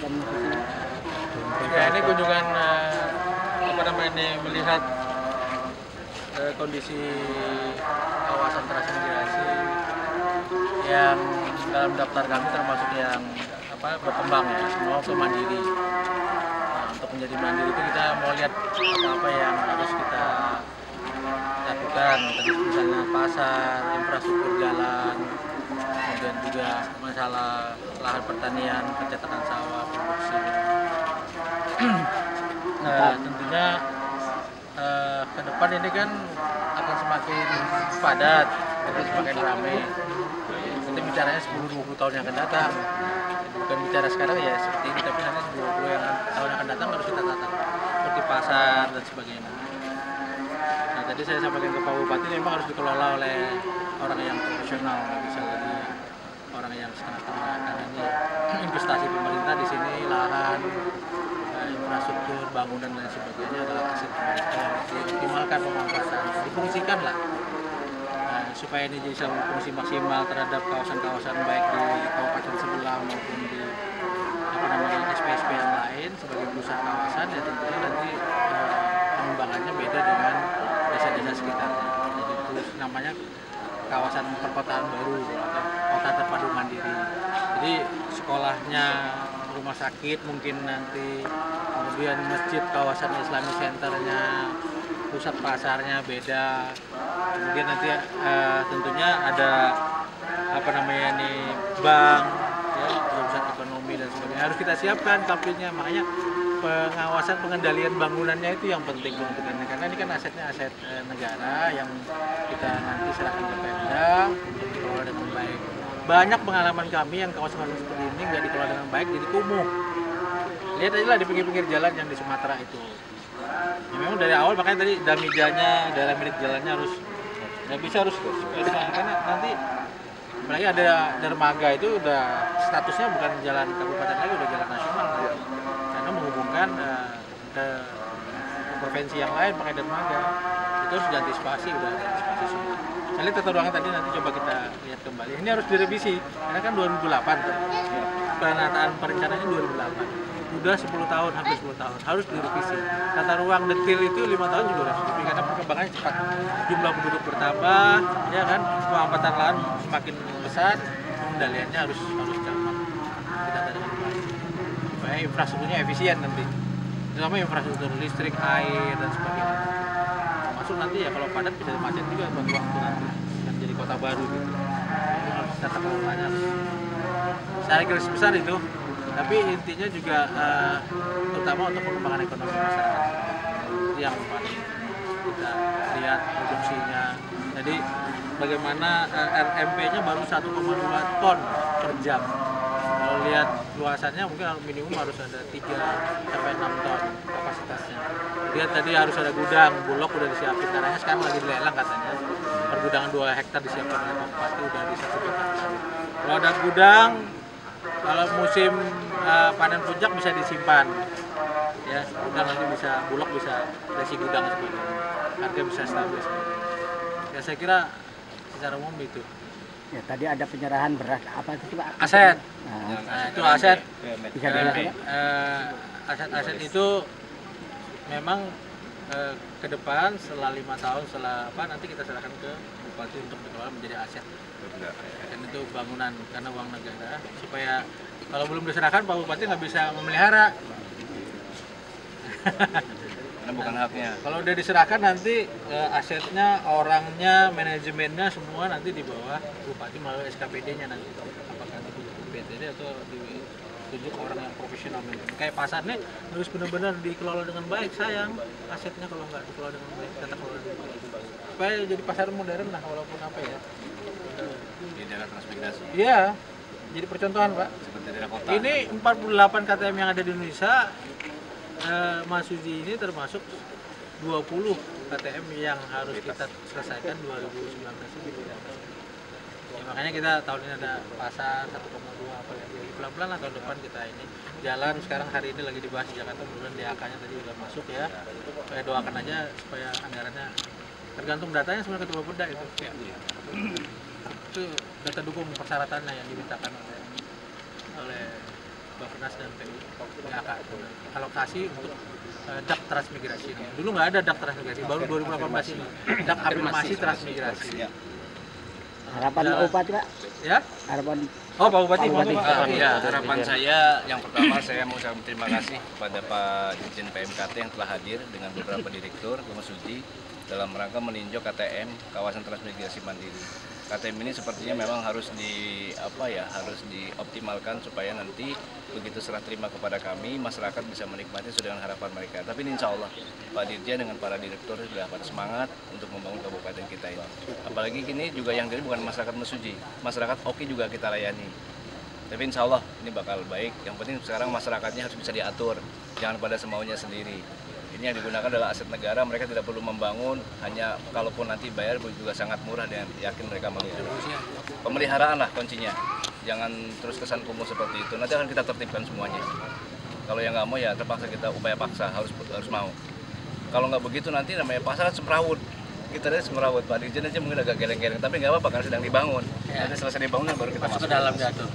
kegiatannya di sini? Ya, ini kunjungan melihat kondisi kawasan transmigrasi yang dalam daftar kami termasuk yang berkembang ya, semua ke mandiri. Nah, untuk menjadi mandiri itu kita mau lihat apa-apa yang harus kita lakukan, tadi misalnya pasar, infrastruktur jalan, kemudian juga masalah lahan pertanian, pencetakan sawah, produksi. Nah, tentunya ke depan ini kan akan semakin padat, jadi semakin ramai. Nanti bicaranya 10-20 tahun yang akan datang. Bukan bicara sekarang ya seperti ini, tapi nanti 10-20 tahun yang akan datang harus kita tata, seperti pasar dan sebagainya. Nah, tadi saya sampaikan ke Pak Bupati, memang harus dikelola oleh orang yang profesional, nggak bisa lagi orang yang setengah-setengah, karena ini investasi pemerintah di sini, lahan, infrastruktur, bangunan dan sebagainya adalah aset pemerintah yang dioptimalkan pemanfaatan, difungsikan lah. Nah, supaya ini bisa berfungsi maksimal terhadap kawasan-kawasan baik di kabupaten sebelah maupun di SPSP yang lain sebagai pusat kawasan, ya tentunya nanti pengembangannya beda dengan desa-desa sekitarnya. Jadi itu namanya kawasan perkotaan baru atau kota terpadu mandiri. Jadi sekolahnya, rumah sakit mungkin nanti, kemudian masjid, kawasan Islamic Centernya, pusat pasarnya beda, kemudian nanti tentunya ada bank, ya, pusat ekonomi dan sebagainya harus kita siapkan kapilnya. Makanya pengawasan pengendalian bangunannya itu yang penting untuk ini, karena ini kan asetnya aset negara yang kita nanti serahkan ke Pemda untuk dikelola dengan baik. Banyak pengalaman kami yang kawasan seperti ini nggak dikelola dengan baik jadi kumuh. Lihat aja lah di pinggir-pinggir jalan yang di Sumatera itu. Ya, memang dari awal makanya tadi damijanya, daerah milik jalannya harus spesial, karena nanti apalagi ada dermaga itu udah statusnya bukan jalan kabupaten lagi, udah jalan nasional nanti. Karena menghubungkan ke provinsi yang lain pakai dermaga. Itu harus diantisipasi, udah diantisipasi semua. Saya lihat tata ruangnya tadi, nanti coba kita lihat kembali. Ini harus direvisi, karena kan 2008 tuh. Penataan perencanaannya 2008. Udah 10 tahun, hampir 10 tahun, harus direvisi. Tata ruang detail itu 5 tahun juga harus direvisi, karena perkembangannya cepat. Jumlah penduduk bertambah, ya kan, pemampatan lahan semakin besar, pengendaliannya harus cermat. Kita tadi supaya infrastrukturnya efisien nanti. Terutama infrastruktur listrik, air, dan sebagainya. Termasuk nanti ya kalau padat bisa macet juga buat waktu nanti, dan jadi kota baru gitu. Jadi harus tata kelolanya secara garis besar itu. Tapi intinya juga terutama untuk pengembangan ekonomi masyarakat. Itu yang paling kita lihat produksinya. Jadi bagaimana RMP-nya baru 1,2 ton per jam. Kalau lihat luasannya mungkin minimum harus ada 3-6 ton kapasitasnya. Lihat tadi harus ada gudang, Bulog udah disiapin, caranya sekarang lagi dilelang katanya. Pergudangan 2 hektar disiapkan oleh Pak Bupati, udah disertifikasi. Kalau ada gudang, kalau musim panen puncak bisa disimpan, ya gudang nanti bisa, Bulog bisa resi gudang sebagainya, harga bisa stabil. Ya saya kira secara umum itu. Ya, tadi ada penyerahan beras, apa itu Pak? Aset. Nah, Itu aset. Bisa dijelaskan? Aset-aset itu memang ke depan setelah 5 tahun nanti kita serahkan ke Bupati untuk dikelola menjadi aset. Dan itu bangunan karena uang negara, supaya kalau belum diserahkan Pak Bupati nggak bisa memelihara. Karena bukan haknya. Kalau udah diserahkan nanti asetnya, orangnya, manajemennya semua nanti di bawah Bupati melalui SKPD-nya nanti. Apakah ditunjuk BPD atau ditunjuk orang yang profesional. Kayak pasar nih harus benar-benar dikelola dengan baik, sayang asetnya kalau nggak dikelola dengan baik, tata kelola dengan baik. Supaya jadi pasar modern lah, walaupun apa ya. Di daerah transmigrasi. Iya, jadi percontohan Pak. Seperti daerah kota. Ini 48 KTM yang ada di Indonesia. Mas Suji ini termasuk 20 KTM yang harus kita selesaikan 2019 ini. Ya, makanya kita tahun ini ada pasar 1,2 apa ya, pelan-pelan lah tahun depan kita ini jalan. Sekarang hari ini lagi dibahas di Jakarta, mudah-mudahan DAK-nya tadi udah masuk ya. Supaya doakan aja supaya anggarannya, tergantung datanya sebenarnya Ketua Beda itu. Ya. Itu data dukung persyaratannya yang dimintakan oleh Bappenas dan PU yang akan alokasi untuk dak transmigrasi. Dulu nggak ada dak transmigrasi, baru 2018 ini dak afirmasi transmigrasi. Harapan Pak Bupati, Pak? Ya? Harapan Oh, Pak Bupati, Pak Bupati. Ya, harapan saya yang pertama saya mau ucapkan terima kasih kepada Pak Dirjen PMKT yang telah hadir dengan beberapa direktur Bung Suji dalam rangka meninjau KTM kawasan transmigrasi mandiri. KTM ini sepertinya memang harus harus dioptimalkan supaya nanti begitu serah terima kepada kami masyarakat bisa menikmati sesuai dengan harapan mereka. Tapi ini insya Allah Pak Dirjen dengan para direktur sudah pada semangat untuk membangun kabupaten kita ini. Apalagi kini juga yang jadi bukan masyarakat Mesuji, masyarakat Oki juga kita layani. Tapi insya Allah ini bakal baik. Yang penting sekarang masyarakatnya harus bisa diatur, jangan pada semaunya sendiri. Ini yang digunakan adalah aset negara, mereka tidak perlu membangun, hanya kalaupun nanti bayar juga sangat murah dan yakin mereka mampu. Pemeliharaan lah kuncinya, jangan terus kesan kumuh seperti itu, nanti akan kita tertibkan semuanya. Kalau yang nggak mau ya terpaksa kita upaya paksa, harus mau. Kalau nggak begitu nanti namanya pasar kan semrawut, kita lihat semrawut, Pak Dirjen aja mungkin agak geleng-geleng, tapi nggak apa-apa karena sedang dibangun. Nanti selesai dibangun baru kita masuk ke dalam diatur.